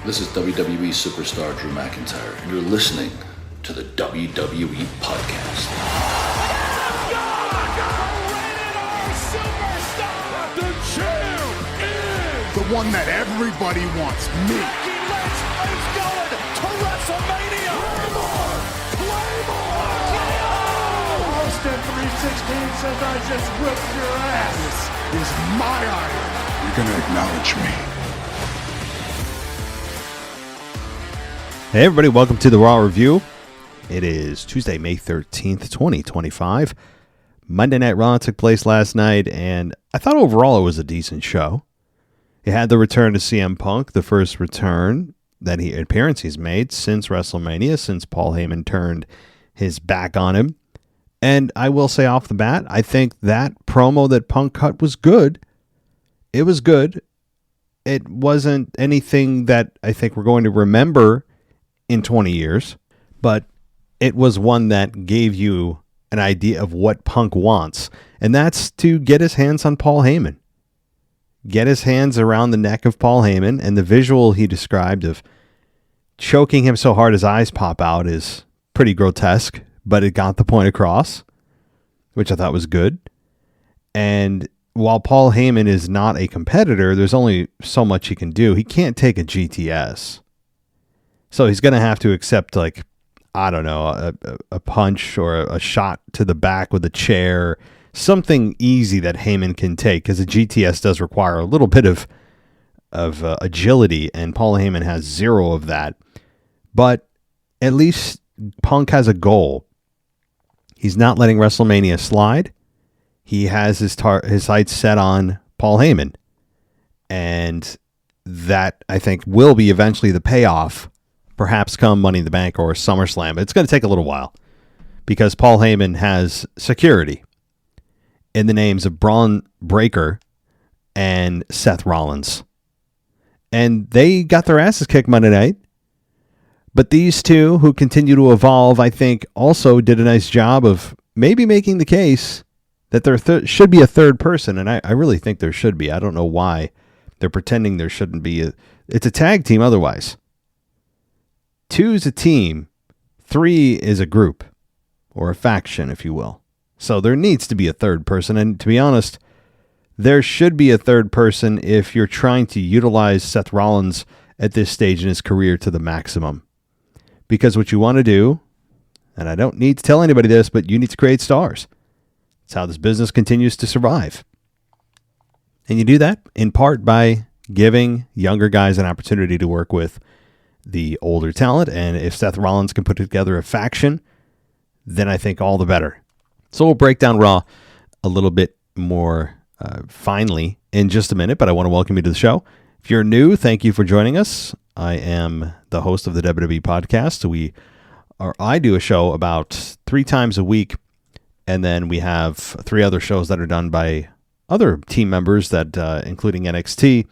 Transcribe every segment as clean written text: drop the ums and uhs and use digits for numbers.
This is WWE superstar Drew McIntyre, and you're listening to the WWE Podcast. The champ is the one that everybody wants, me. It's going to WrestleMania. Claymore! Austin 316 says I just whipped your ass. This is my iron. You're going to acknowledge me. Hey everybody, welcome to the Raw Review. It is Tuesday, May 13th, 2025. Monday Night Raw took place last night, and I thought overall it was a decent show. It had the return to CM Punk, the first appearance he's made since WrestleMania, since Paul Heyman turned his back on him. And I will say off the bat, I think that promo that Punk cut was good. It was good. It wasn't anything that I think we're going to remember in 20 years, but it was one that gave you an idea of what Punk wants, and that's to get his hands on Paul Heyman. Get his hands around the neck of Paul Heyman, and the visual he described of choking him so hard his eyes pop out is pretty grotesque, but it got the point across, which I thought was good. And while Paul Heyman is not a competitor, there's only so much he can do. He can't take a GTS. So he's going to have to accept, a punch or a shot to the back with a chair, something easy that Heyman can take, because a GTS does require a little bit of agility, and Paul Heyman has zero of that. But at least Punk has a goal. He's not letting WrestleMania slide. He has his sights set on Paul Heyman, and that, I think, will be eventually the payoff. Perhaps come Money in the Bank or SummerSlam. It's going to take a little while because Paul Heyman has security in the names of Braun Breaker and Seth Rollins. And they got their asses kicked Monday night. But these two, who continue to evolve, I think also did a nice job of maybe making the case that there should be a third person. And I really think there should be. I don't know why they're pretending there shouldn't be. It's a tag team otherwise. 2 is a team, 3 is a group, or a faction, if you will. So there needs to be a third person, and to be honest, there should be a third person if you're trying to utilize Seth Rollins at this stage in his career to the maximum. Because what you want to do, and I don't need to tell anybody this, but you need to create stars. It's how this business continues to survive. And you do that in part by giving younger guys an opportunity to work with the older talent, and if Seth Rollins can put together a faction, then I think all the better. So we'll break down Raw a little bit more finely in just a minute, but I want to welcome you to the show. If you're new, thank you for joining us. I am the host of the WWE Podcast. I do a show about 3 times a week, and then we have 3 other shows that are done by other team members, that including NXT,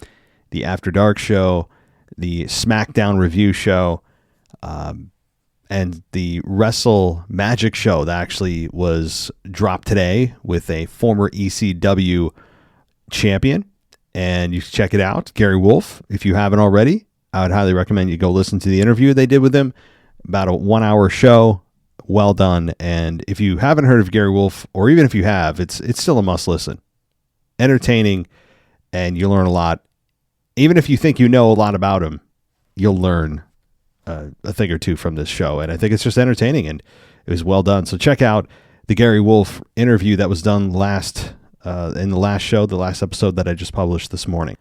the After Dark show, the SmackDown review show, and the Wrestle Magic show that actually was dropped today with a former ECW champion. And you can check it out, Gary Wolf. If you haven't already, I would highly recommend you go listen to the interview they did with him. About a 1-hour show. Well done. And if you haven't heard of Gary Wolf, or even if you have, it's still a must listen. Entertaining, and you learn a lot. Even if you think you know a lot about him, you'll learn a thing or two from this show. And I think it's just entertaining, and it was well done. So check out the Gary Wolf interview that was done in the last show, the last episode that I just published this morning.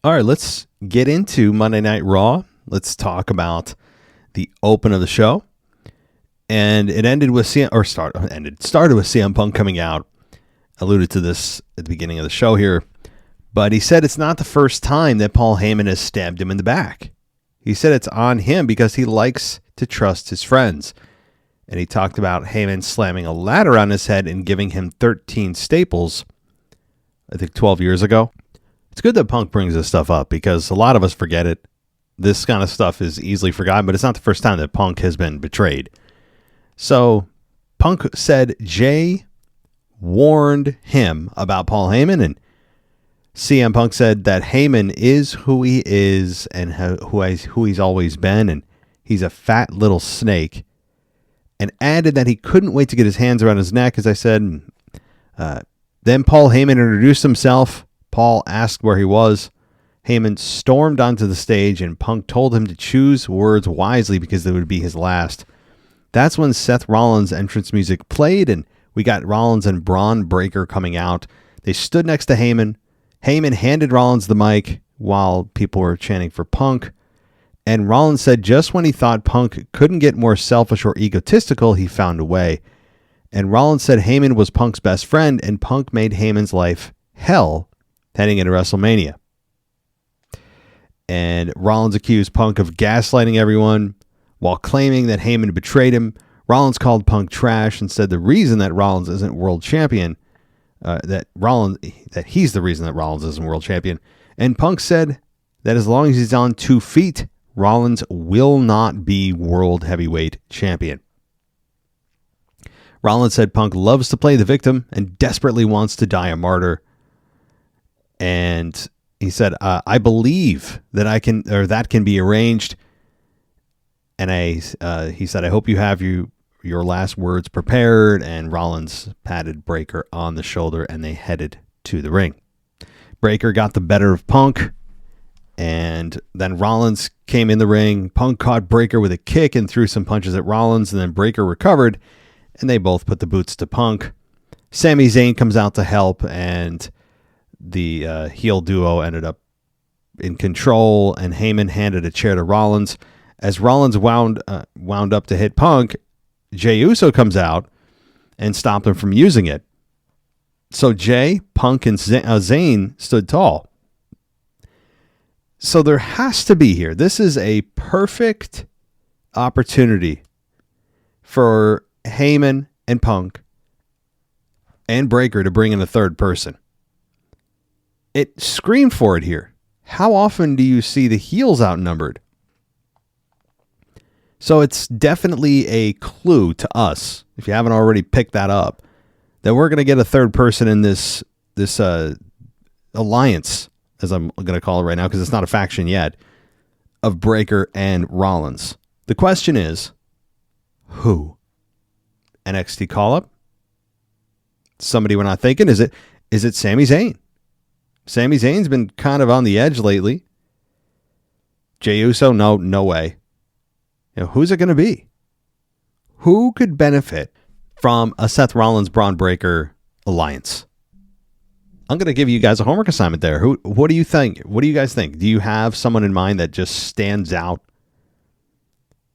All right, let's get into Monday Night Raw. Let's talk about the open of the show. And it ended with started with CM Punk coming out. Alluded to this at the beginning of the show here. But he said it's not the first time that Paul Heyman has stabbed him in the back. He said it's on him because he likes to trust his friends. And he talked about Heyman slamming a ladder on his head and giving him 13 staples, I think 12 years ago. It's good that Punk brings this stuff up because a lot of us forget it. This kind of stuff is easily forgotten, but it's not the first time that Punk has been betrayed. So Punk said Jay warned him about Paul Heyman, and CM Punk said that Heyman is who he is and who he's always been, and he's a fat little snake, and added that he couldn't wait to get his hands around his neck, as I said. Then Paul Heyman introduced himself. Paul asked where he was. Heyman stormed onto the stage, and Punk told him to choose words wisely because they would be his last. That's when Seth Rollins' entrance music played, and we got Rollins and Braun Breaker coming out. They stood next to Heyman. Heyman handed Rollins the mic while people were chanting for Punk. And Rollins said just when he thought Punk couldn't get more selfish or egotistical, he found a way. And Rollins said Heyman was Punk's best friend, and Punk made Heyman's life hell heading into WrestleMania. And Rollins accused Punk of gaslighting everyone while claiming that Heyman betrayed him. Rollins called Punk trash and said the reason that Rollins isn't world champion, that he's the reason that Rollins isn't world champion. And Punk said that as long as he's on 2 feet, Rollins will not be world heavyweight champion. Rollins said Punk loves to play the victim and desperately wants to die a martyr. And he said, I believe that that can be arranged. And he said, I hope you have your last words prepared. And Rollins patted Breaker on the shoulder, and they headed to the ring. Breaker got the better of Punk, and then Rollins came in the ring. Punk caught Breaker with a kick and threw some punches at Rollins, and then Breaker recovered, and they both put the boots to Punk. Sami Zayn comes out to help, and the heel duo ended up in control, and Heyman handed a chair to Rollins. As Rollins wound up to hit Punk, Jey Uso comes out and stopped him from using it. So Jey, Punk, and Zayn stood tall. So there has to be here. This is a perfect opportunity for Heyman and Punk and Breaker to bring in a third person. It screamed for it here. How often do you see the heels outnumbered? So it's definitely a clue to us, if you haven't already picked that up, that we're going to get a third person in this alliance, as I'm going to call it right now, because it's not a faction yet, of Breaker and Rollins. The question is, who? NXT call-up? Somebody we're not thinking? Is it Sami Zayn? Sami Zayn's been kind of on the edge lately. Jey Uso? No way. Who's it going to be? Who could benefit from a Seth Rollins Braun Breaker alliance? I'm going to give you guys a homework assignment there. What do you think? What do you guys think? Do you have someone in mind that just stands out?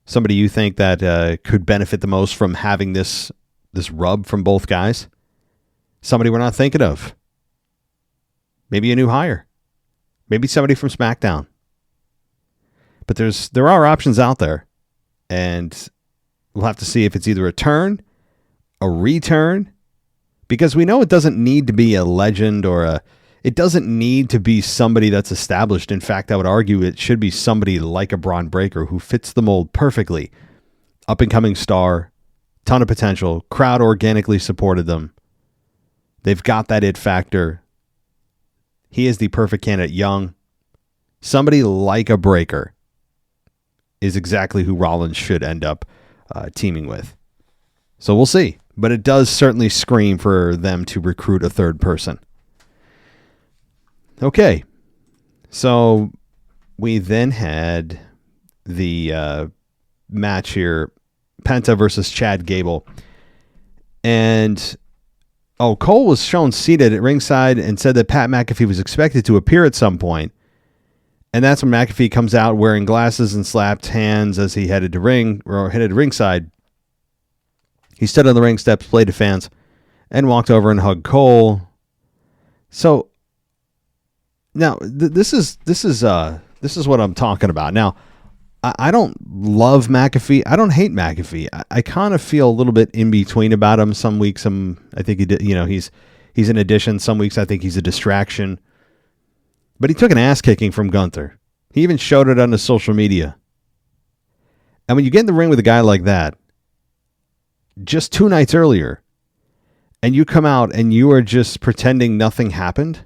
Somebody you think that could benefit the most from having this rub from both guys? Somebody we're not thinking of? Maybe a new hire? Maybe somebody from SmackDown? But there are options out there. And we'll have to see if it's either a turn, a return, because we know it doesn't need to be a legend it doesn't need to be somebody that's established. In fact, I would argue it should be somebody like a Braun Breaker who fits the mold perfectly. Up and coming star, ton of potential, crowd organically supported them. They've got that it factor. He is the perfect candidate. Young. Somebody like a Breaker is exactly who Rollins should end up teaming with. So we'll see. But it does certainly scream for them to recruit a third person. Okay. So we then had the match here. Penta versus Chad Gable. And Cole was shown seated at ringside and said that Pat McAfee was expected to appear at some point. And that's when McAfee comes out wearing glasses and slapped hands as he headed ringside. He stood on the ring steps, played to fans, and walked over and hugged Cole. So now this is what I'm talking about. Now, I don't love McAfee. I don't hate McAfee. I kind of feel a little bit in between about him. Some weeks I think he did. He's an addition. Some weeks I think he's a distraction. But he took an ass kicking from Gunther. He even showed it on his social media. And when you get in the ring with a guy like that, just 2 nights earlier, and you come out and you are just pretending nothing happened,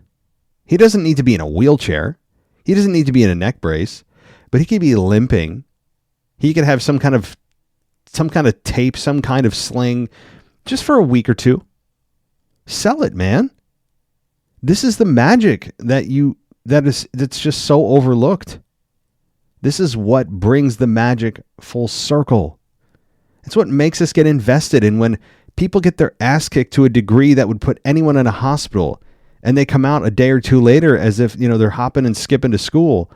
He doesn't need to be in a wheelchair. He doesn't need to be in a neck brace, but he could be limping. He could have some kind of tape, some kind of sling, just for a week or two. Sell it, man. This is the magic that's just so overlooked. This is what brings the magic full circle. It's what makes us get invested in when people get their ass kicked to a degree that would put anyone in a hospital, and they come out a day or two later as if, they're hopping and skipping to school.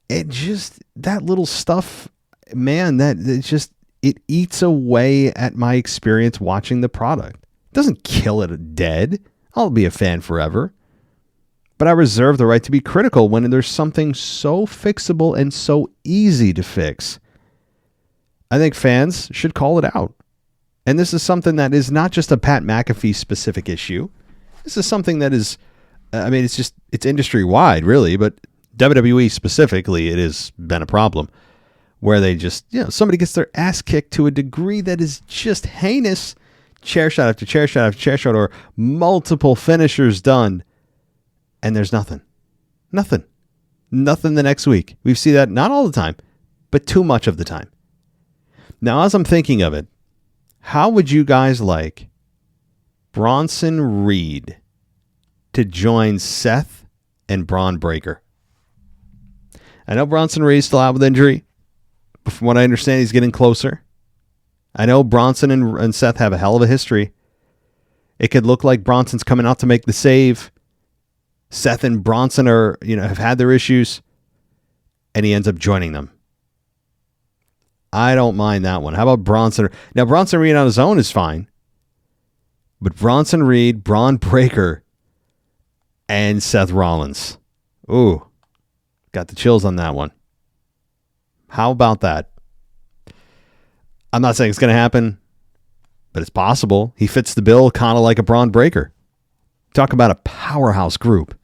That little stuff, man, it eats away at my experience watching the product. It doesn't kill it dead. I'll be a fan forever. But I reserve the right to be critical when there's something so fixable and so easy to fix. I think fans should call it out. And this is something that is not just a Pat McAfee specific issue. This is something that is, it's industry wide, really, but WWE specifically, it has been a problem where they just, somebody gets their ass kicked to a degree that is just heinous. Chair shot after chair shot after chair shot, or multiple finishers done. And there's nothing. Nothing the next week. We see that not all the time, but too much of the time. Now, as I'm thinking of it, how would you guys like Bronson Reed to join Seth and Braun Breaker? I know Bronson Reed's still out with injury, but from what I understand, he's getting closer. I know Bronson and Seth have a hell of a history. It could look like Bronson's coming out to make the save. Seth and Bronson have had their issues, and he ends up joining them. I don't mind that one. How about Bronson? Now, Bronson Reed on his own is fine, but Bronson Reed, Braun Breaker, and Seth Rollins. Ooh, got the chills on that one. How about that? I'm not saying it's going to happen, but it's possible. He fits the bill kind of like a Braun Breaker. Talk about a powerhouse group.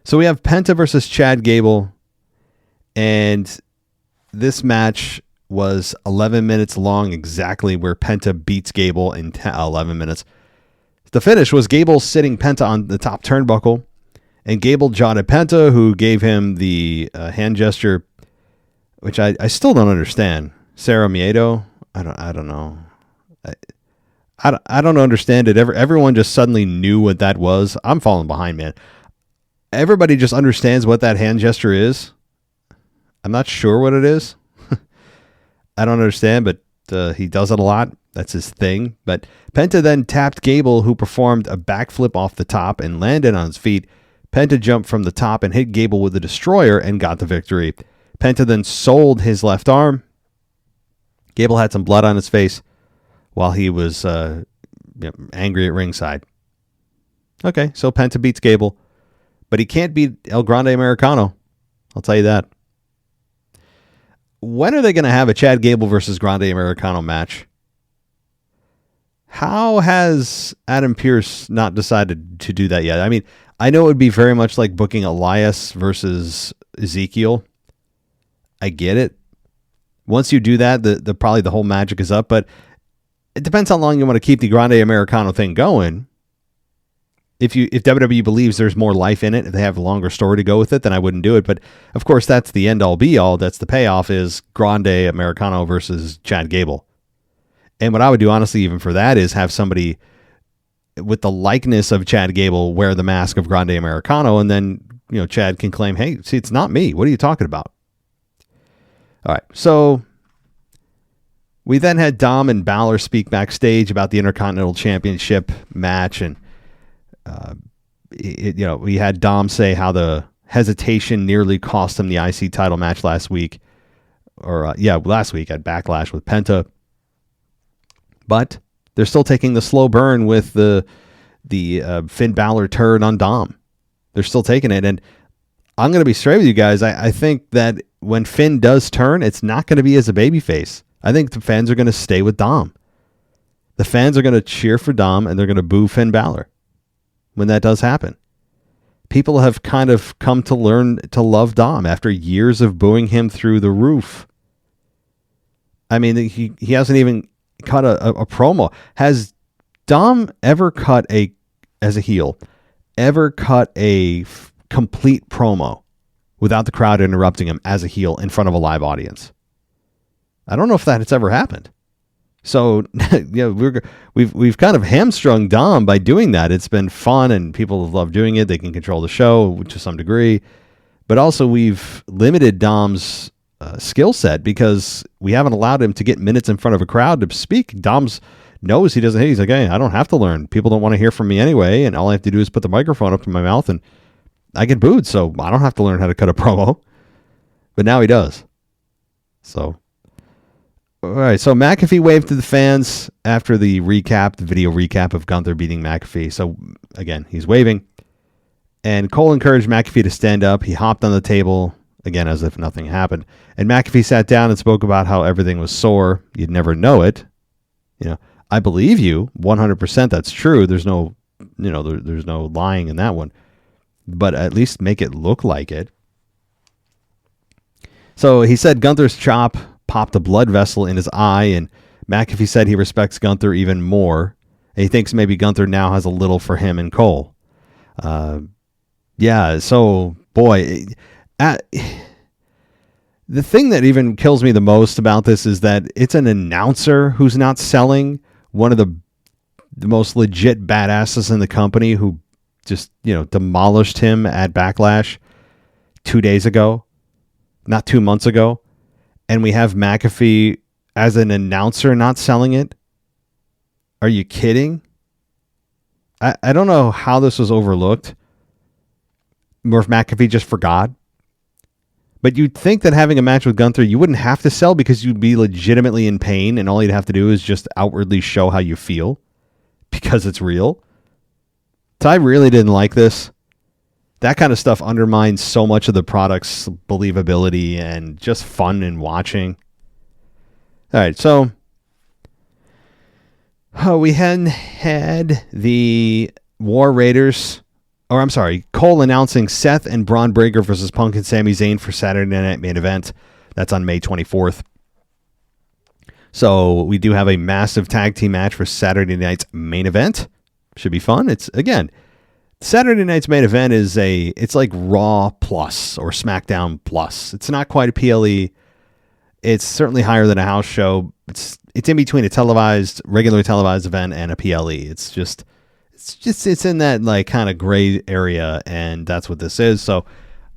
So we have Penta versus Chad Gable, and this match was 11 minutes long, exactly where Penta beats Gable in 11 minutes. The finish was Gable sitting Penta on the top turnbuckle, and Gable jotted Penta, who gave him the hand gesture, which I still don't understand. Sarah Miedo? I don't know. I don't understand it. Everyone just suddenly knew what that was. I'm falling behind, man. Everybody just understands what that hand gesture is. I'm not sure what it is. I don't understand, but he does it a lot. That's his thing. But Penta then tapped Gable, who performed a backflip off the top and landed on his feet. Penta jumped from the top and hit Gable with a destroyer and got the victory. Penta then sold his left arm. Gable had some blood on his face while he was angry at ringside. Okay, so Penta beats Gable, but he can't beat El Grande Americano. I'll tell you that. When are they going to have a Chad Gable versus Grande Americano match? How has Adam Pearce not decided to do that yet? I mean, I know it would be very much like booking Elias versus Ezekiel. I get it. Once you do that, the probably the whole magic is up, but it depends how long you want to keep the Grande Americano thing going. If WWE believes there's more life in it, if they have a longer story to go with it, then I wouldn't do it. But of course, that's the end all be all. That's the payoff is Grande Americano versus Chad Gable. And what I would do, honestly, even for that, is have somebody with the likeness of Chad Gable wear the mask of Grande Americano, and then Chad can claim, "Hey, see, it's not me. What are you talking about?" All right, so we then had Dom and Balor speak backstage about the Intercontinental Championship match, and we had Dom say how the hesitation nearly cost him the IC title match last week, last week at Backlash with Penta. But they're still taking the slow burn with the Finn Balor turn on Dom. They're still taking it, and I'm going to be straight with you guys. I think that when Finn does turn, it's not going to be as a babyface. I think the fans are going to stay with Dom. The fans are going to cheer for Dom, and they're going to boo Finn Balor when that does happen. People have kind of come to learn to love Dom after years of booing him through the roof. I mean, he hasn't even cut a promo. Has Dom ever cut as a heel, ever cut a complete promo without the crowd interrupting him as a heel in front of a live audience. I don't know if that's ever happened. So yeah, we've kind of hamstrung Dom by doing that. It's been fun and people love doing it. They can control the show to some degree, but also we've limited Dom's skill set because we haven't allowed him to get minutes in front of a crowd to speak. Dom's knows he doesn't. He's like, hey, I don't have to learn. People don't want to hear from me anyway, and all I have to do is put the microphone up to my mouth, and I get booed. So I don't have to learn how to cut a promo. But now he does. So. All right, so McAfee waved to the fans after the video recap of Gunther beating McAfee. So, again, he's waving. And Cole encouraged McAfee to stand up. He hopped on the table, again, as if nothing happened. And McAfee sat down and spoke about how everything was sore. You'd never know it. I believe you, 100% that's true. There's no, there's no lying in that one. But at least make it look like it. So he said Gunther's chop popped a blood vessel in his eye, and McAfee said he respects Gunther even more. And he thinks maybe Gunther now has a little for him and Cole. Yeah, so, boy, the thing that even kills me the most about this is that it's an announcer who's not selling, one of the most legit badasses in the company who just, demolished him at Backlash 2 days ago, not 2 months ago. And we have McAfee as an announcer not selling it? Are you kidding? I don't know how this was overlooked. Or if McAfee just forgot. But you'd think that having a match with Gunther, you wouldn't have to sell because you'd be legitimately in pain and all you'd have to do is just outwardly show how you feel because it's real. So I really didn't like this. That kind of stuff undermines so much of the product's believability and just fun in watching. All right, so we had the War Raiders, Cole announcing Seth and Braun Breaker versus Punk and Sami Zayn for Saturday Night Main Event. That's on May 24th. So we do have a massive tag team match for Saturday night's main event. Should be fun. It's, again, Saturday night's main event it's like Raw Plus or SmackDown Plus. It's not quite a PLE. It's certainly higher than a house show. It's in between a regular televised event and a PLE. It's in that like kind of gray area, and that's what this is. So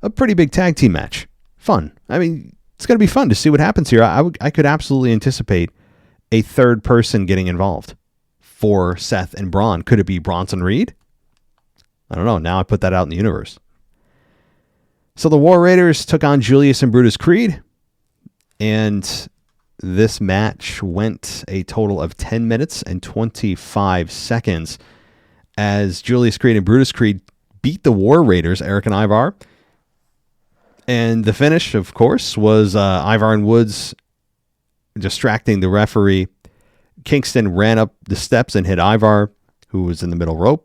a pretty big tag team match. Fun. I mean, it's going to be fun to see what happens here. I could absolutely anticipate a third person getting involved for Seth and Braun. Could it be Bronson Reed? I don't know. Now I put that out in the universe. So the War Raiders took on Julius and Brutus Creed. And this match went a total of 10 minutes and 25 seconds as Julius Creed and Brutus Creed beat the War Raiders, Eric and Ivar. And the finish, of course, was Ivar and Woods distracting the referee. Kingston ran up the steps and hit Ivar, who was in the middle rope.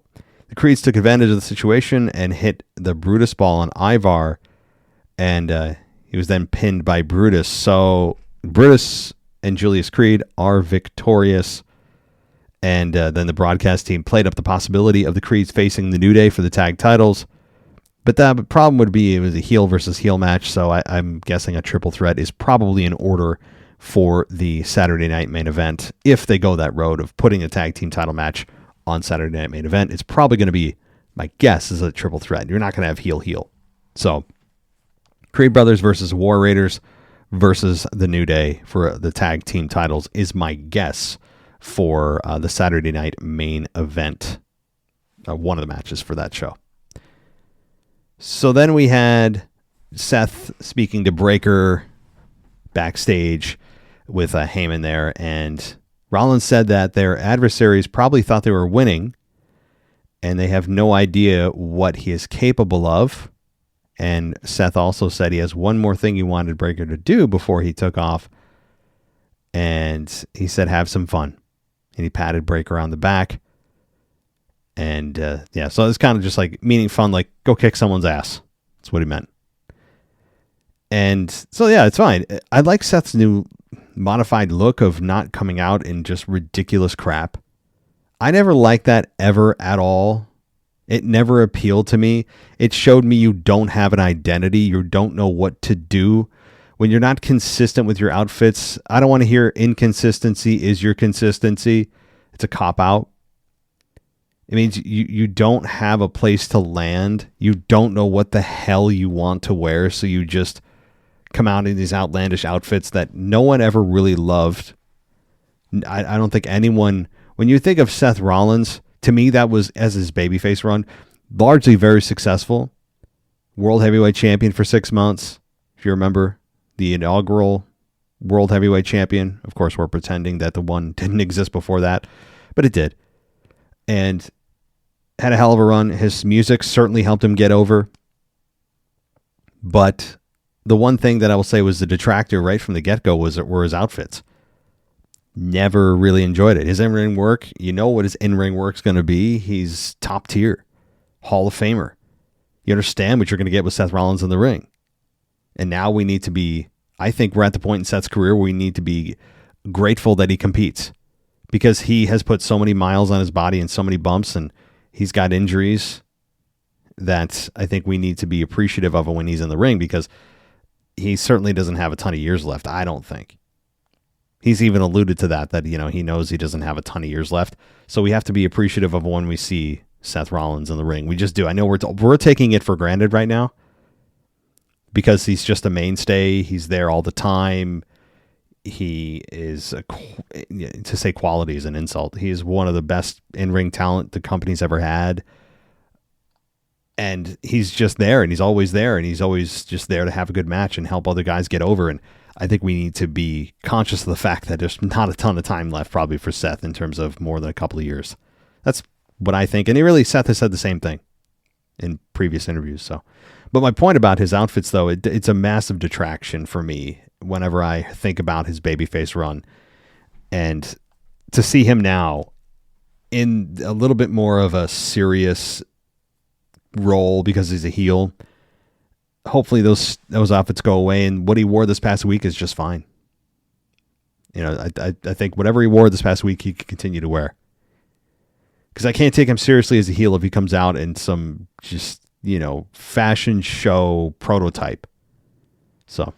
The Creeds took advantage of the situation and hit the Brutus ball on Ivar, and he was then pinned by Brutus. So Brutus and Julius Creed are victorious, and then the broadcast team played up the possibility of the Creeds facing the New Day for the tag titles. But the problem would be it was a heel versus heel match, so I'm guessing a triple threat is probably in order for the Saturday night main event. If they go that road of putting a tag team title match on Saturday night main event, it's probably going to be, my guess is a triple threat. You're not going to have heel. So Creed Brothers versus War Raiders versus the New Day for the tag team titles is my guess for the Saturday night main event. One of the matches for that show. So then we had Seth speaking to Breaker backstage with Heyman there, and Rollins said that their adversaries probably thought they were winning, and they have no idea what he is capable of. And Seth also said he has one more thing he wanted Breaker to do before he took off, and he said, have some fun. And he patted Breaker on the back. And so it's kind of just like meaning fun, like go kick someone's ass. That's what he meant. And so, yeah, it's fine. I like Seth's new modified look of not coming out in just ridiculous crap. I never liked that ever at all. It never appealed to me. It showed me you don't have an identity. You don't know what to do. When you're not consistent with your outfits, I don't want to hear inconsistency is your consistency. It's a cop-out. It means you don't have a place to land. You don't know what the hell you want to wear, so you just come out in these outlandish outfits that no one ever really loved. I don't think anyone... When you think of Seth Rollins, to me that was, as his babyface run, largely very successful. World Heavyweight Champion for 6 months, if you remember. The inaugural World Heavyweight Champion. Of course, we're pretending that the one didn't exist before that, but it did. And had a hell of a run. His music certainly helped him get over. But the one thing that I will say was the detractor right from the get-go were his outfits. Never really enjoyed it. His in-ring work, you know what his in-ring work's going to be. He's top tier. Hall of Famer. You understand what you're going to get with Seth Rollins in the ring. And now we need to be, I think we're at the point in Seth's career where we need to be grateful that he competes. Because he has put so many miles on his body and so many bumps, and he's got injuries that I think we need to be appreciative of when he's in the ring, because he certainly doesn't have a ton of years left, I don't think. He's even alluded to that, you know, he knows he doesn't have a ton of years left. So we have to be appreciative of when we see Seth Rollins in the ring. We just do. I know we're taking it for granted right now because he's just a mainstay. He's there all the time. He is, to say quality is an insult. He is one of the best in-ring talent the company's ever had. And he's just there, and he's always there, and he's always just there to have a good match and help other guys get over. And I think we need to be conscious of the fact that there's not a ton of time left probably for Seth in terms of more than a couple of years. That's what I think. And Seth has said the same thing in previous interviews. So, but my point about his outfits, though, it's a massive detraction for me whenever I think about his babyface run. And to see him now in a little bit more of a serious role because he's a heel, hopefully those outfits go away, and what he wore this past week is just fine. You know, I think whatever he wore this past week, he could continue to wear. Because I can't take him seriously as a heel if he comes out in some just, you know, fashion show prototype. So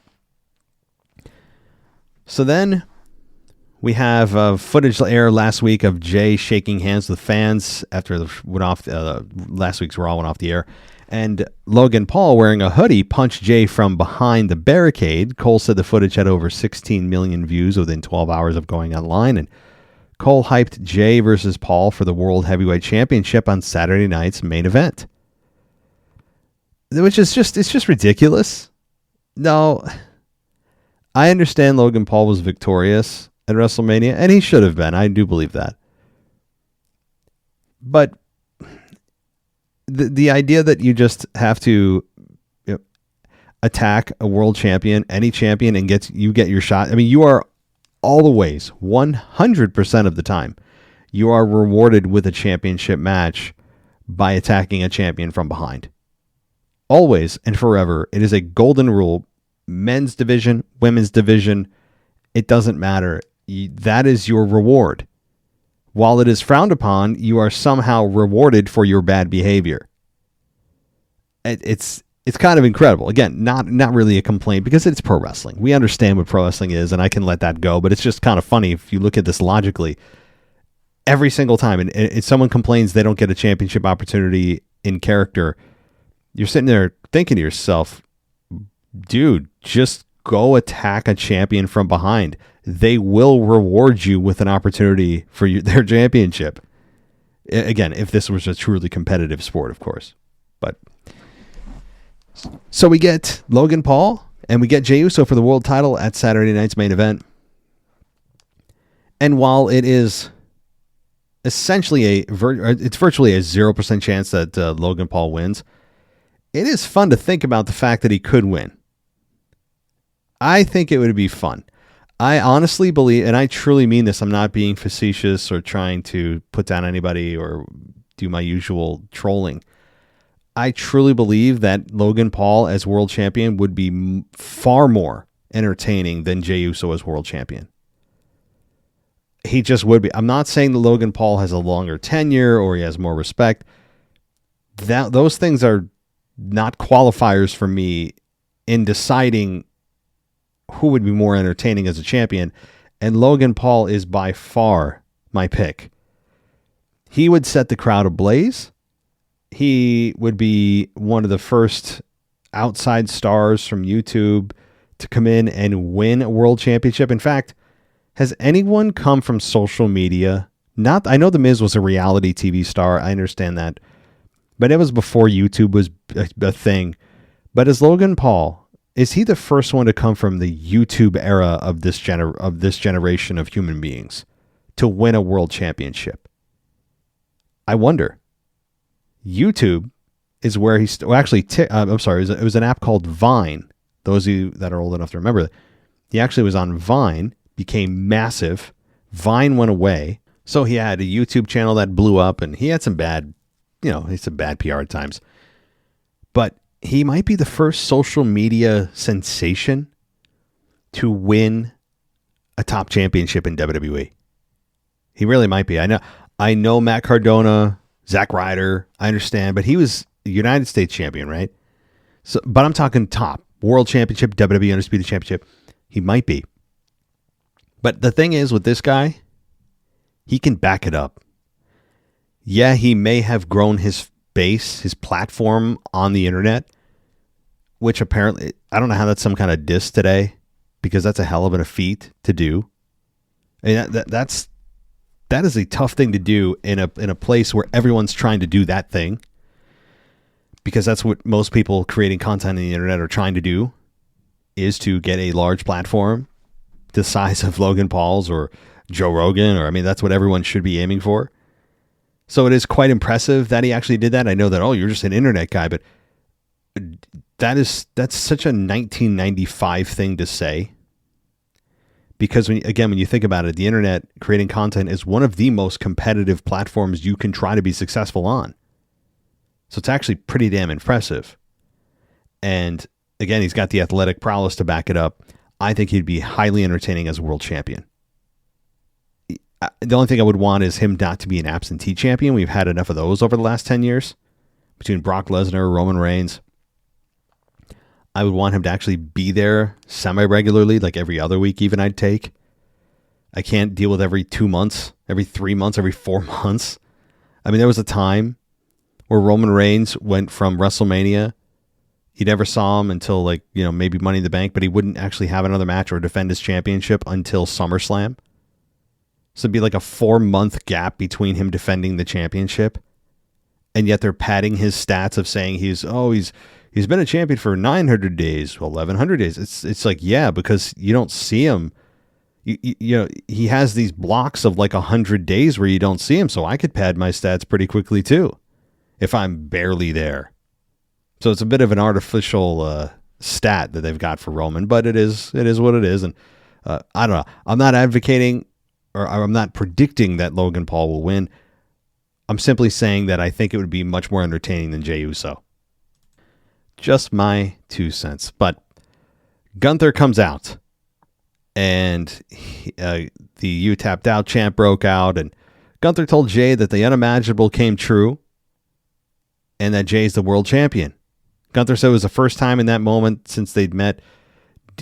then we have footage aired last week of Jay shaking hands with fans after last week's Raw went off the air. And Logan Paul, wearing a hoodie, punched Jay from behind the barricade. Cole said the footage had over 16 million views within 12 hours of going online. And Cole hyped Jay versus Paul for the World Heavyweight Championship on Saturday night's main event. Which is it's just ridiculous. No, I understand Logan Paul was victorious at WrestleMania, and he should have been. I do believe that. But the idea that you just have to attack a world champion, any champion, and get your shot. I mean, you are all the ways, 100% of the time, you are rewarded with a championship match by attacking a champion from behind. Always and forever. It is a golden rule. Men's division, women's division, it doesn't matter. That is your reward. While it is frowned upon, you are somehow rewarded for your bad behavior. It's kind of incredible. Again, not really a complaint because it's pro wrestling. We understand what pro wrestling is, and I can let that go. But it's just kind of funny if you look at this logically. Every single time, and if someone complains they don't get a championship opportunity in character, you're sitting there thinking to yourself, dude, just go attack a champion from behind. They will reward you with an opportunity for their championship. Again, if this was a truly competitive sport, of course. But so we get Logan Paul and we get Jey Uso for the world title at Saturday night's main event. And while it is essentially it's virtually a 0% chance that Logan Paul wins, it is fun to think about the fact that he could win. I think it would be fun. I honestly believe, and I truly mean this, I'm not being facetious or trying to put down anybody or do my usual trolling. I truly believe that Logan Paul as world champion would be far more entertaining than Jey Uso as world champion. He just would be. I'm not saying that Logan Paul has a longer tenure or he has more respect. those things are not qualifiers for me in deciding who would be more entertaining as a champion. And Logan Paul is by far my pick. He would set the crowd ablaze. He would be one of the first outside stars from YouTube to come in and win a world championship. In fact, has anyone come from social media? I know The Miz was a reality TV star. I understand that. But it was before YouTube was a thing. But is Logan Paul, is he the first one to come from the YouTube era of this generation of human beings to win a world championship? I wonder. YouTube is where he's I'm sorry, it was an app called Vine. Those of you that are old enough to remember that. He actually was on Vine, became massive. Vine went away. So he had a YouTube channel that blew up, and he had some bad PR at times. But he might be the first social media sensation to win a top championship in WWE. He really might be. I know Matt Cardona, Zack Ryder, I understand, but he was the United States champion, right? So, but I'm talking top world championship, WWE Undisputed Championship. He might be. But the thing is with this guy, he can back it up. Yeah, he may have grown his base, his platform on the internet, which apparently, I don't know how that's some kind of diss today, because that's a hell of a feat to do. And that is a tough thing to do in a place where everyone's trying to do that thing, because that's what most people creating content on the internet are trying to do, is to get a large platform the size of Logan Paul's or Joe Rogan, or that's what everyone should be aiming for. So it is quite impressive that he actually did that. I know that, you're just an internet guy, but that's such a 1995 thing to say. Because when you think about it, the internet, creating content is one of the most competitive platforms you can try to be successful on. So it's actually pretty damn impressive. And again, he's got the athletic prowess to back it up. I think he'd be highly entertaining as a world champion. The only thing I would want is him not to be an absentee champion. We've had enough of those over the last 10 years between Brock Lesnar, Roman Reigns. I would want him to actually be there semi-regularly, like every other week even I'd take. I can't deal with every 2 months, every 3 months, every 4 months. There was a time where Roman Reigns went from WrestleMania. You never saw him until maybe Money in the Bank, but he wouldn't actually have another match or defend his championship until SummerSlam. So it'd be like a 4-month gap between him defending the championship. And yet they're padding his stats of saying he's been a champion for 900 days, 1,100 days. It's like, yeah, because you don't see him. He has these blocks of like 100 days where you don't see him. So I could pad my stats pretty quickly too, if I'm barely there. So it's a bit of an artificial stat that they've got for Roman, but it is what it is. And I don't know. I'm not advocating, or I'm not predicting that Logan Paul will win. I'm simply saying that I think it would be much more entertaining than Jey Uso. Just my 2 cents. But Gunther comes out, and the "You Tapped Out" chant broke out, and Gunther told Jey that the unimaginable came true, and that Jey's the world champion. Gunther said it was the first time in that moment since they'd met.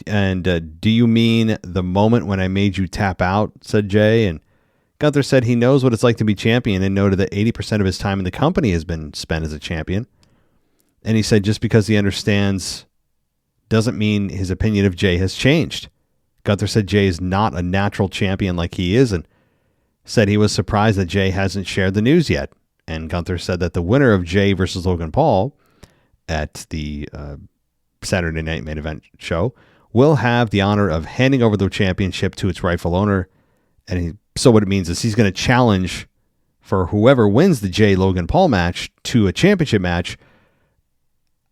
And do you mean the moment when I made you tap out, said Jey. And Gunther said he knows what it's like to be champion, and noted that 80% of his time in the company has been spent as a champion. And he said just because he understands doesn't mean his opinion of Jey has changed. Gunther said Jey is not a natural champion like he is, and said he was surprised that Jey hasn't shared the news yet. And Gunther said that the winner of Jey versus Logan Paul at the Saturday Night Main Event show will have the honor of handing over the championship to its rightful owner. And so what it means is he's going to challenge for whoever wins the Jey Logan Paul match to a championship match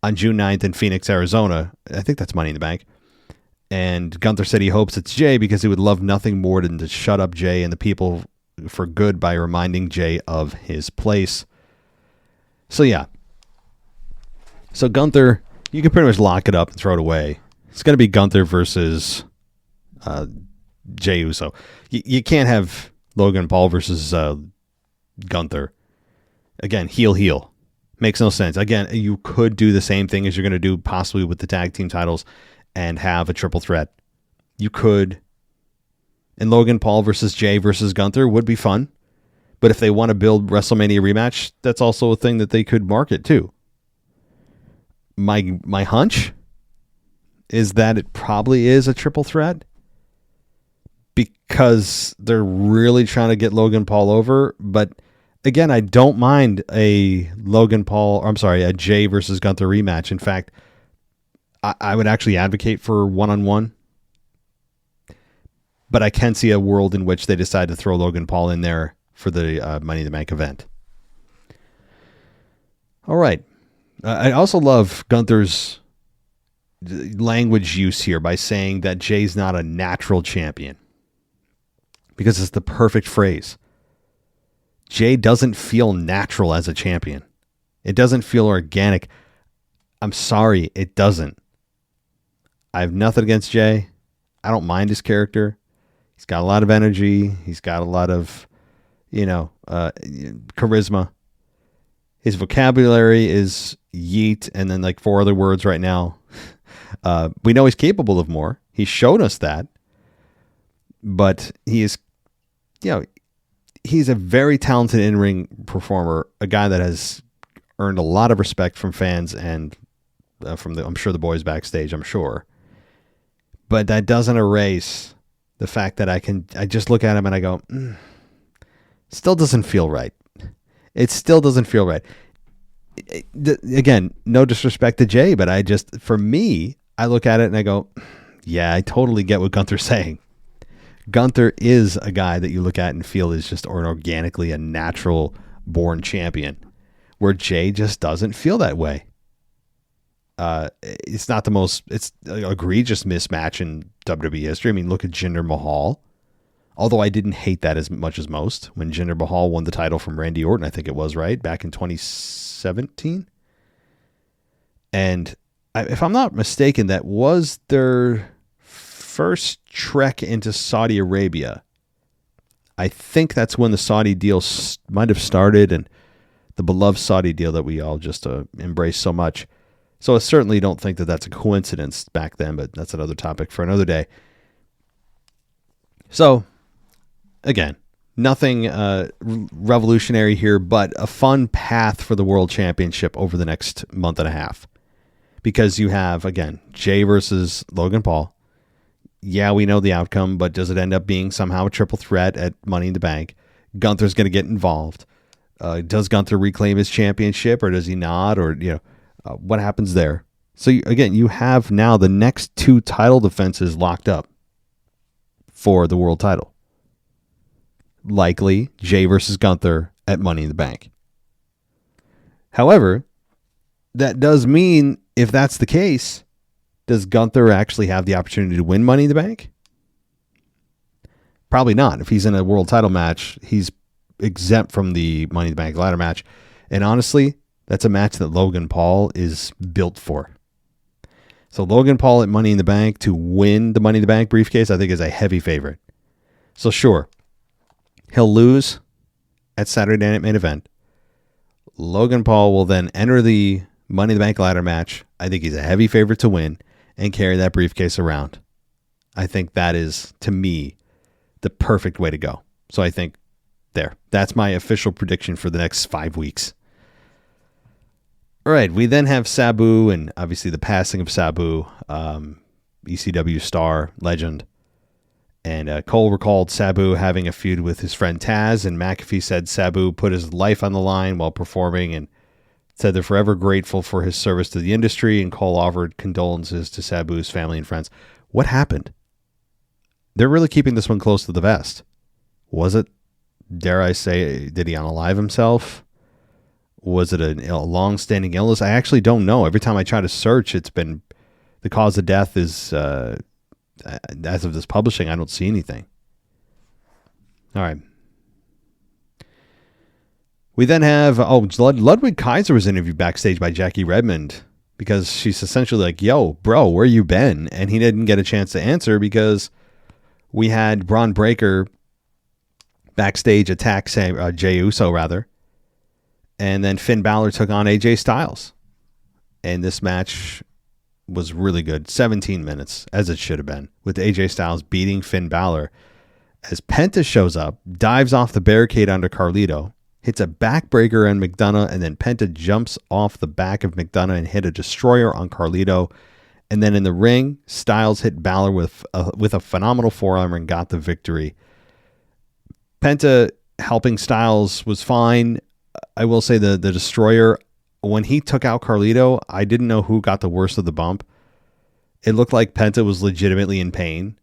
on June 9th in Phoenix, Arizona. I think that's Money in the Bank. And Gunther said he hopes it's Jey because he would love nothing more than to shut up Jey and the people for good by reminding Jey of his place. So yeah. So Gunther, you can pretty much lock it up and throw it away. It's going to be Gunther versus Jey Uso. You can't have Logan Paul versus Gunther. Again, heel. Makes no sense. Again, you could do the same thing as you're going to do possibly with the tag team titles and have a triple threat. You could. And Logan Paul versus Jay versus Gunther would be fun. But if they want to build WrestleMania rematch, that's also a thing that they could market too. My hunch is that it probably is a triple threat because they're really trying to get Logan Paul over. But again, I don't mind a Jay versus Gunther rematch. In fact, I would actually advocate for one-on-one. But I can see a world in which they decide to throw Logan Paul in there for the Money in the Bank event. All right. I also love Gunther's language use here by saying that Jay's not a natural champion. Because it's the perfect phrase. Jay doesn't feel natural as a champion. It doesn't feel organic. I'm sorry, it doesn't. I have nothing against Jay. I don't mind his character. He's got a lot of energy. He's got a lot of, charisma. His vocabulary is yeet and then like 4 other words right now. We know he's capable of more. He's shown us that. But he is, he's a very talented in-ring performer, a guy that has earned a lot of respect from fans and from I'm sure the boys backstage, I'm sure. But that doesn't erase the fact that I just look at him and I go, still doesn't feel right. It still doesn't feel right. Again, no disrespect to Jay, but for me, I look at it and I go, yeah, I totally get what Gunther's saying. Gunther is a guy that you look at and feel is just organically a natural born champion, where Jay just doesn't feel that way. It's not the most, it's an egregious mismatch in WWE history. I mean, look at Jinder Mahal. Although I didn't hate that as much as most when Jinder Mahal won the title from Randy Orton, I think it was, right? Back in 2017. And if I'm not mistaken, that was their first trek into Saudi Arabia. I think that's when the Saudi deal might have started, and the beloved Saudi deal that we all just embrace so much. So I certainly don't think that that's a coincidence back then, but that's another topic for another day. So, again, nothing revolutionary here, but a fun path for the World Championship over the next month and a half. Because you have, again, Jay versus Logan Paul. Yeah, we know the outcome, but does it end up being somehow a triple threat at Money in the Bank? Gunther's going to get involved. Does Gunther reclaim his championship, or does he not? Or, what happens there? So, again, you have now the next 2 title defenses locked up for the world title. Likely Jay versus Gunther at Money in the Bank. However, that does mean, if that's the case, does Gunther actually have the opportunity to win Money in the Bank? Probably not. If he's in a world title match, he's exempt from the Money in the Bank ladder match. And honestly, that's a match that Logan Paul is built for. So Logan Paul at Money in the Bank to win the Money in the Bank briefcase, I think, is a heavy favorite. So sure, he'll lose at Saturday Night Main Event. Logan Paul will then enter the Money in the Bank ladder match. I think he's a heavy favorite to win and carry that briefcase around. I think that is, to me, the perfect way to go. So I think that's my official prediction for the next 5 weeks. All right, we then have Sabu, and obviously the passing of Sabu, ECW star, legend. And Cole recalled Sabu having a feud with his friend Taz, and McAfee said Sabu put his life on the line while performing and said they're forever grateful for his service to the industry, and Cole offered condolences to Sabu's family and friends. What happened? They're really keeping this one close to the vest. Was it, dare I say, did he unalive himself? Was it a long-standing illness? I actually don't know. Every time I try to search, it's been the cause of death is, as of this publishing, I don't see anything. All right. We then have, Ludwig Kaiser was interviewed backstage by Jackie Redmond because she's essentially like, yo, bro, where you been? And he didn't get a chance to answer because we had Braun Breaker backstage attack Jey Uso, rather. And then Finn Balor took on AJ Styles. And this match was really good. 17 minutes, as it should have been, with AJ Styles beating Finn Balor. As Penta shows up, dives off the barricade onto Carlito, hits a backbreaker on McDonough, and then Penta jumps off the back of McDonough and hit a destroyer on Carlito. And then in the ring, Styles hit Balor with a phenomenal forearm and got the victory. Penta helping Styles was fine. I will say the destroyer, when he took out Carlito, I didn't know who got the worst of the bump. It looked like Penta was legitimately in pain.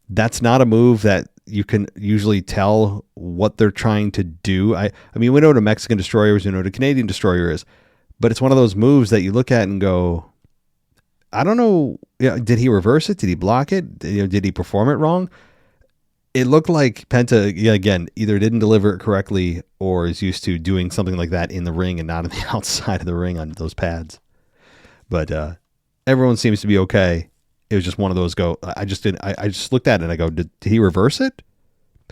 That's not a move that you can usually tell what they're trying to do. I mean, we know what a Mexican destroyer is, we know what a Canadian destroyer is, but it's one of those moves that you look at and go, I don't know. Did he reverse it? Did he block it? Did he perform it wrong? It looked like Penta, again, either didn't deliver it correctly or is used to doing something like that in the ring and not on the outside of the ring on those pads. But everyone seems to be okay. It was just one of those I just looked at it and I go, did he reverse it?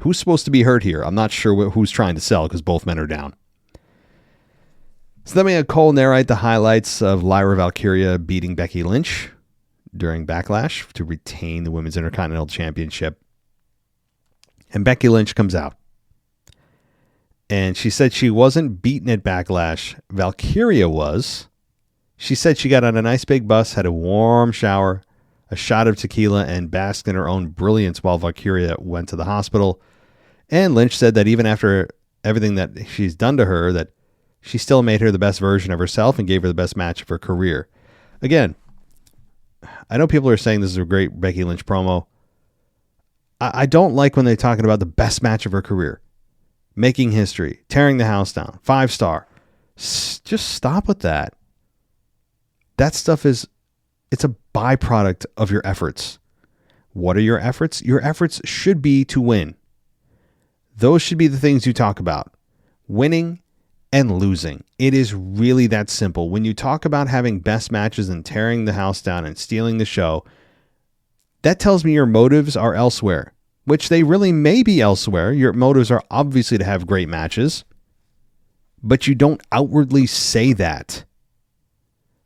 Who's supposed to be hurt here? I'm not sure who's trying to sell because both men are down. So then we had Cole narrate the highlights of Lyra Valkyria beating Becky Lynch during Backlash to retain the Women's Intercontinental Championship. And Becky Lynch comes out. And she said she wasn't beaten at Backlash. Valkyria was. She said she got on a nice big bus, had a warm shower, a shot of tequila, and basked in her own brilliance while Valkyria went to the hospital. And Lynch said that even after everything that she's done to her, that she still made her the best version of herself and gave her the best match of her career. Again, I know people are saying this is a great Becky Lynch promo. I don't like when they're talking about the best match of her career. Making history. Tearing the house down. 5-star. Just stop with that. That stuff it's a byproduct of your efforts. What are your efforts? Your efforts should be to win. Those should be the things you talk about. Winning and losing. It is really that simple. When you talk about having best matches and tearing the house down and stealing the show, that tells me your motives are elsewhere, which they really may be elsewhere. Your motives are obviously to have great matches, but you don't outwardly say that.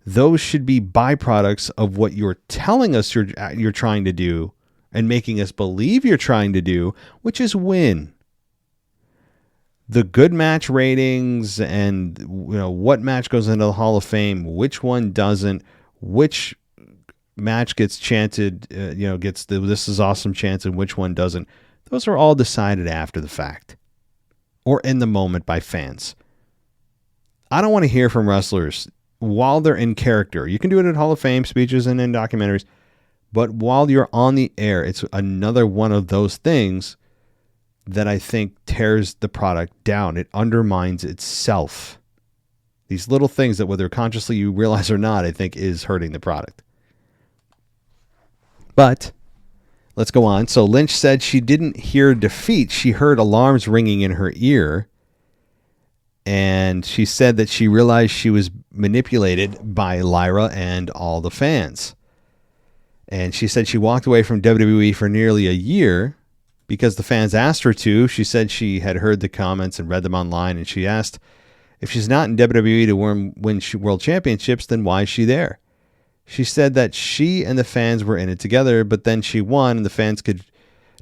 Those should be byproducts of what you're telling us you're trying to do and making us believe you're trying to do, which is win. The good match ratings and what match goes into the Hall of Fame, which one doesn't, which match gets chanted, gets the "this is awesome" chants and which one doesn't. Those are all decided after the fact or in the moment by fans. I don't want to hear from wrestlers while they're in character. You can do it at Hall of Fame speeches and in documentaries, but while you're on the air, it's another one of those things that I think tears the product down. It undermines itself. These little things that whether consciously you realize or not, I think is hurting the product. But let's go on. So Lynch said she didn't hear defeat. She heard alarms ringing in her ear. And she said that she realized she was manipulated by Lyra and all the fans. And she said she walked away from WWE for nearly a year because the fans asked her to. She said she had heard the comments and read them online. And she asked, if she's not in WWE to win world championships, then why is she there? She said that she and the fans were in it together, but then she won and the fans could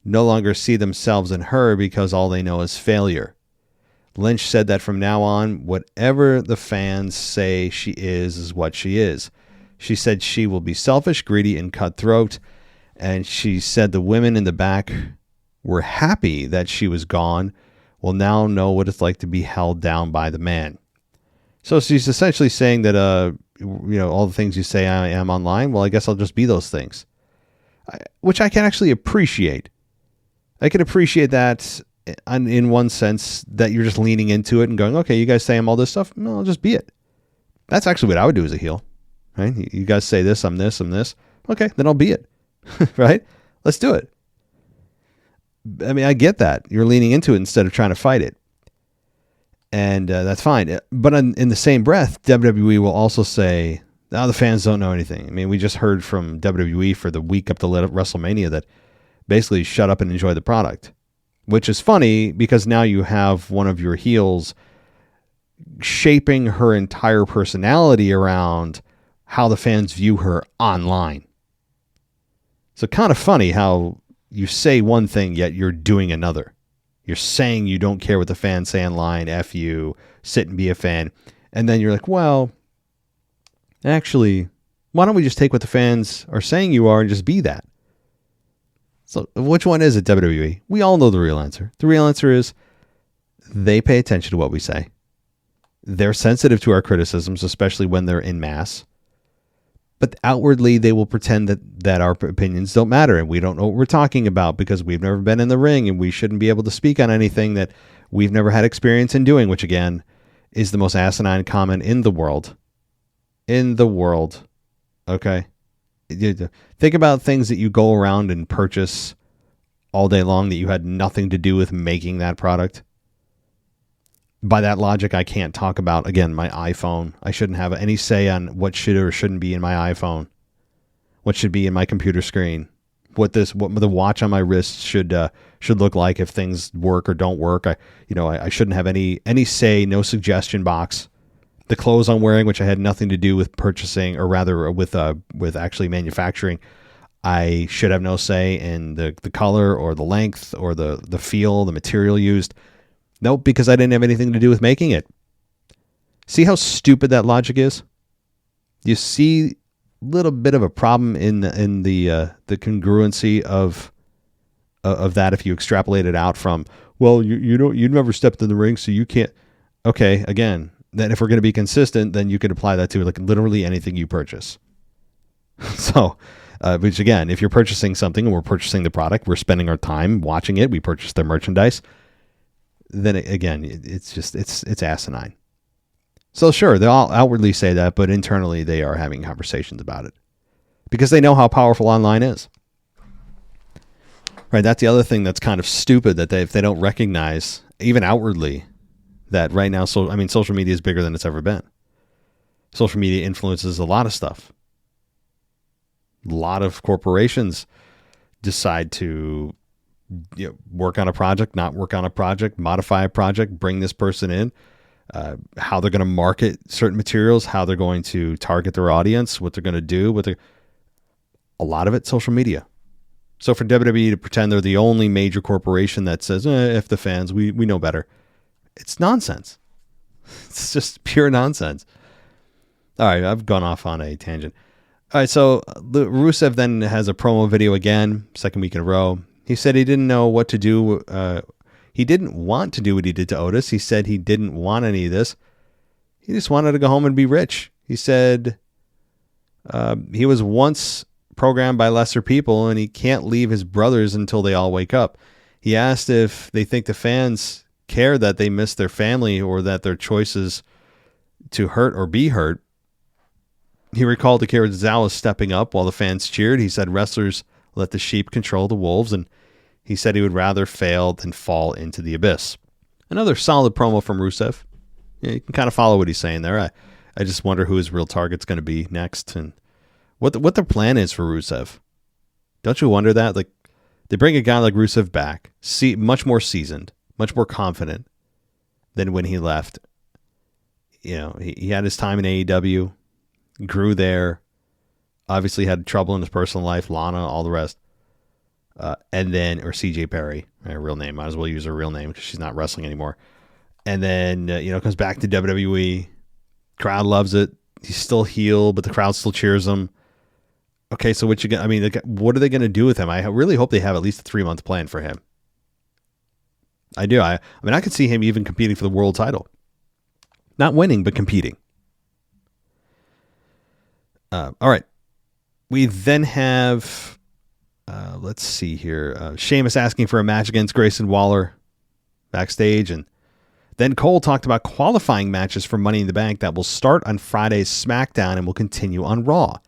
no longer see themselves in her because all they know is failure. Lynch said that from now on, whatever the fans say she is what she is. She said she will be selfish, greedy, and cutthroat. And she said the women in the back were happy that she was gone, will now know what it's like to be held down by the man. So she's essentially saying that, all the things you say I am online, well, I guess I'll just be those things, which I can actually appreciate. I can appreciate that in one sense, that you're just leaning into it and going, okay, you guys say I'm all this stuff. No, I'll just be it. That's actually what I would do as a heel, right? You guys say this, I'm this, I'm this. Okay, then I'll be it, right? Let's do it. I mean, I get that. You're leaning into it instead of trying to fight it. And that's fine. But in the same breath, WWE will also say, the fans don't know anything. I mean, we just heard from WWE for the week up to WrestleMania that basically shut up and enjoy the product, which is funny because now you have one of your heels shaping her entire personality around how the fans view her online. So kind of funny how you say one thing, yet you're doing another. You're saying you don't care what the fans say online, F you, sit and be a fan. And then you're like, well, actually, why don't we just take what the fans are saying you are and just be that? So which one is it, WWE? We all know the real answer. The real answer is they pay attention to what we say. They're sensitive to our criticisms, especially when they're in mass. But outwardly, they will pretend that our opinions don't matter and we don't know what we're talking about because we've never been in the ring and we shouldn't be able to speak on anything that we've never had experience in doing, which again is the most asinine comment in the world. In the world. Okay? Think about things that you go around and purchase all day long that you had nothing to do with making that product. By that logic, I can't talk about, again, my iPhone. I shouldn't have any say on what should or shouldn't be in my iPhone. What should be in my computer screen. What the watch on my wrist should look like if things work or don't work. I shouldn't have any say, no suggestion box. The clothes I'm wearing, which I had nothing to do with purchasing, or rather with actually manufacturing, I should have no say in the color or the length or the feel, the material used. Nope, because I didn't have anything to do with making it. See how stupid that logic is? You see a little bit of a problem in the congruency of that if you extrapolate it out from, well, you never stepped in the ring, so you can't. Okay, again, then if we're going to be consistent, then you could apply that to like literally anything you purchase. So, which again, if you're purchasing something and we're purchasing the product, we're spending our time watching it, we purchase their merchandise, then again, it's asinine. So sure, they all outwardly say that, but internally they are having conversations about it because they know how powerful online is. Right? That's the other thing that's kind of stupid, that if they don't recognize, even outwardly, that right now, social media is bigger than it's ever been. Social media influences a lot of stuff. A lot of corporations decide to work on a project, not work on a project, modify a project, bring this person in, how they're going to market certain materials, how they're going to target their audience, what they're going to do. A lot of it, social media. So for WWE to pretend they're the only major corporation that says, if the fans, we know better. It's nonsense. It's just pure nonsense. All right, I've gone off on a tangent. All right, so Rusev then has a promo video again, second week in a row. He said he didn't know what to do. He didn't want to do what he did to Otis. He said he didn't want any of this. He just wanted to go home and be rich. He said he was once programmed by lesser people and he can't leave his brothers until they all wake up. He asked if they think the fans care that they miss their family or that their choices to hurt or be hurt. He recalled Akira Tozawa stepping up while the fans cheered. He said wrestlers let the sheep control the wolves, and he said he would rather fail than fall into the abyss. Another solid promo from Rusev. Yeah, you can kind of follow what he's saying there. I just wonder who his real target's going to be next and what the plan is for Rusev. Don't you wonder that? Like, they bring a guy like Rusev back, much more seasoned, much more confident than when he left. He had his time in AEW, grew there, obviously had trouble in his personal life, Lana, all the rest. And then, or CJ Perry, her real name. Might as well use her real name because she's not wrestling anymore. And then, comes back to WWE. Crowd loves it. He's still heel, but the crowd still cheers him. Okay, so what are they going to do with him? I really hope they have at least a 3-month plan for him. I do. I could see him even competing for the world title. Not winning, but competing. All right. We then have, let's see here, Sheamus asking for a match against Grayson Waller backstage. And then Cole talked about qualifying matches for Money in the Bank that will start on Friday's SmackDown and will continue on Raw.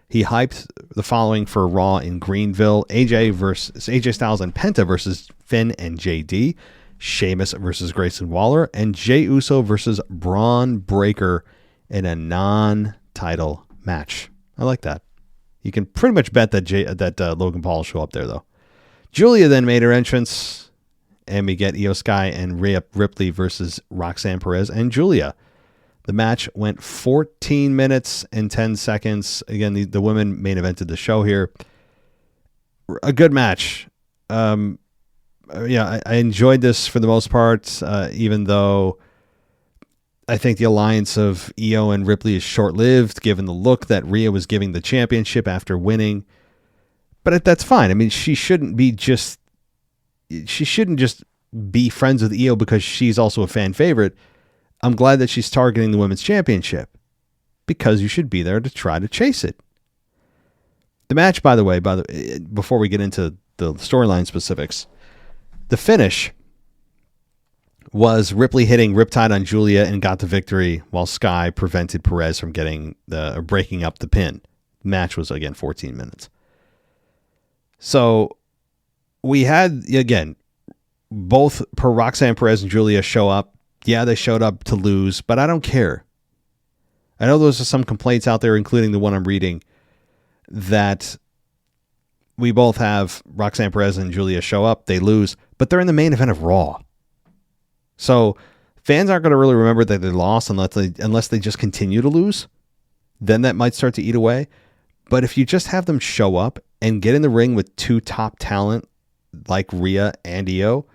He hyped the following for Raw in Greenville: AJ Styles and Penta versus Finn and JD, Sheamus versus Grayson Waller, and Jey Uso versus Braun Breaker in a non-title match. I like that. You can pretty much bet that Logan Paul will show up there, though. Giulia then made her entrance, and we get Iyo Sky and Rhea Ripley versus Roxanne, Perez, and Giulia. The match went 14 minutes and 10 seconds. Again, the women main evented the show here. A good match. I enjoyed this for the most part, even though I think the alliance of Iyo and Ripley is short-lived, given the look that Rhea was giving the championship after winning. But that's fine. I mean, she shouldn't just be friends with Iyo because she's also a fan favorite. I'm glad that she's targeting the women's championship because you should be there to try to chase it. The match, by the way, before we get into the storyline specifics, the finish was Ripley hitting Riptide on Giulia and got the victory while Sky prevented Perez from breaking up the pin. The match was, again, 14 minutes. So we had, again, both Roxanne Perez and Giulia show up. Yeah, they showed up to lose, but I don't care. I know those are some complaints out there, including the one I'm reading, that we both have Roxanne Perez and Giulia show up, they lose, but they're in the main event of Raw. So fans aren't going to really remember that they lost unless they just continue to lose. Then that might start to eat away. But if you just have them show up and get in the ring with two top talent like Rhea and Iyo,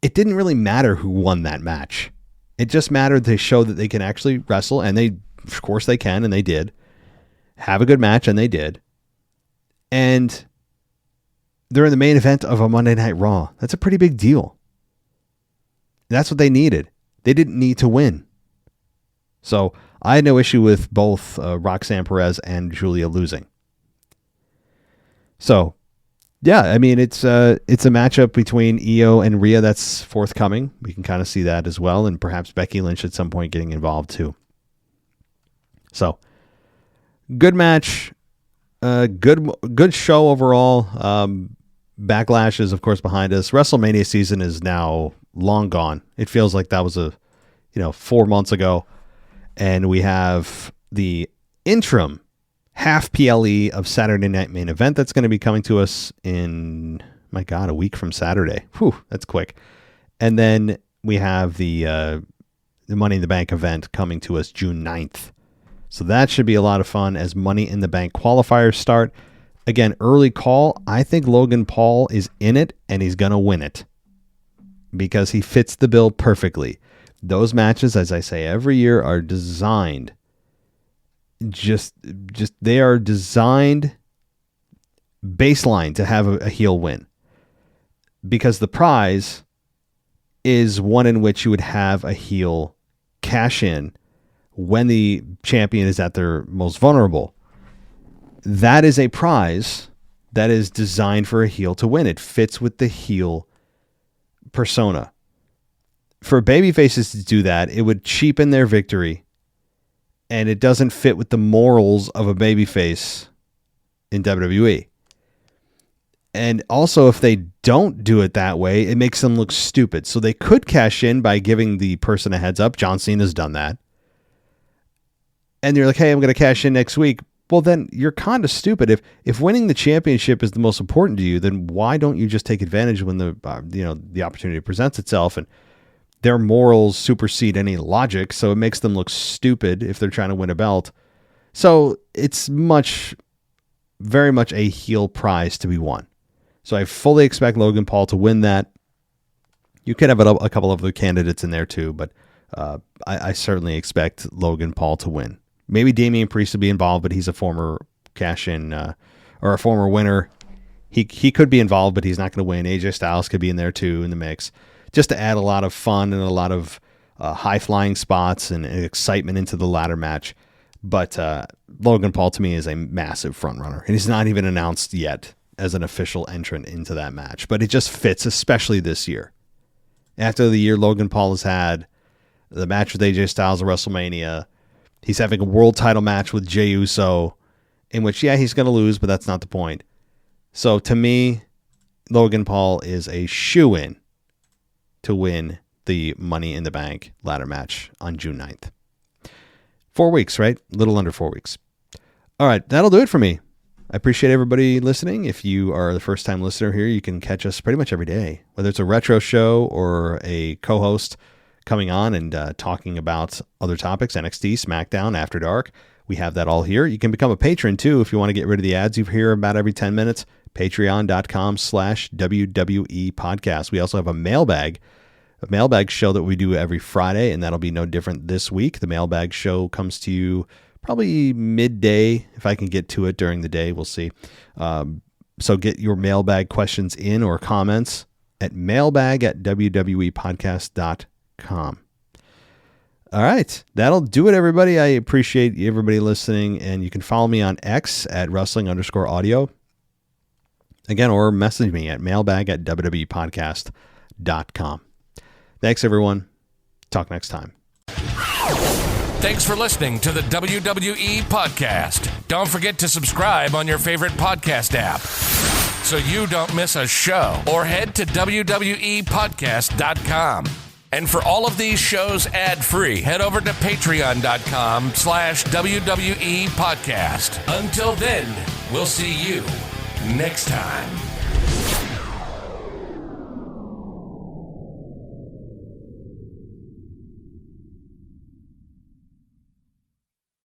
it didn't really matter who won that match. It just mattered to show that they can actually wrestle, and of course they can, and they did. Have a good match, and they did. And they're in the main event of a Monday Night Raw. That's a pretty big deal. That's what they needed. They didn't need to win. So I had no issue with both Roxanne Perez and Giulia losing. So, yeah, I mean, it's a matchup between Iyo and Rhea that's forthcoming. We can kind of see that as well, and perhaps Becky Lynch at some point getting involved too. So, good match, good show overall. Backlash is, of course, behind us. WrestleMania season is now long gone. It feels like that was 4 months ago, and we have the interim half PLE of Saturday Night Main Event that's going to be coming to us in, my God, a week from Saturday. Whew, that's quick. And then we have the Money in the Bank event coming to us June 9th. So that should be a lot of fun as Money in the Bank qualifiers start. Again, early call. I think Logan Paul is in it, and he's going to win it because he fits the bill perfectly. Those matches, as I say every year, are designed they are designed baseline to have a heel win, because the prize is one in which you would have a heel cash in when the champion is at their most vulnerable. That is a prize that is designed for a heel to win. It fits with the heel persona. For babyfaces to do that, it would cheapen their victory, and it doesn't fit with the morals of a babyface in WWE. And also, if they don't do it that way, it makes them look stupid. So they could cash in by giving the person a heads up. John Cena's done that. And you're like, hey, I'm going to cash in next week. Well, then you're kind of stupid. If winning the championship is the most important to you, then why don't you just take advantage when the opportunity presents itself? And their morals supersede any logic, so it makes them look stupid if they're trying to win a belt. So it's very much a heel prize to be won. So I fully expect Logan Paul to win that. You could have a couple of other candidates in there too, but I certainly expect Logan Paul to win. Maybe Damian Priest will be involved, but he's a former cash-in or a former winner. He could be involved, but he's not going to win. AJ Styles could be in there too in the mix, just to add a lot of fun and a lot of high-flying spots and excitement into the ladder match. But Logan Paul, to me, is a massive frontrunner. And he's not even announced yet as an official entrant into that match. But it just fits, especially this year. After the year Logan Paul has had, the match with AJ Styles at WrestleMania, he's having a world title match with Jey Uso, in which, yeah, he's going to lose, but that's not the point. So to me, Logan Paul is a shoo-in to win the Money in the Bank ladder match on June 9th. 4 weeks, right? A little under 4 weeks. All right, that'll do it for me. I appreciate everybody listening. If you are the first-time listener here, you can catch us pretty much every day. Whether it's a retro show or a co-host, coming on and talking about other topics, NXT, SmackDown, After Dark. We have that all here. You can become a patron, too, if you want to get rid of the ads you hear about every 10 minutes. Patreon.com/WWE podcast. We also have a mailbag show that we do every Friday, and that'll be no different this week. The mailbag show comes to you probably midday. If I can get to it during the day, we'll see. So get your mailbag questions in or comments at mailbag@wwepodcast.com. All right. That'll do it, everybody. I appreciate everybody listening, and you can follow me on X at wrestling_audio. Again, or message me at mailbag@wwepodcast.com. Thanks, everyone. Talk next time. Thanks for listening to the WWE Podcast. Don't forget to subscribe on your favorite podcast app so you don't miss a show, or head to WWEpodcast.com. And for all of these shows ad-free, head over to patreon.com/WWE Podcast. Until then, we'll see you next time.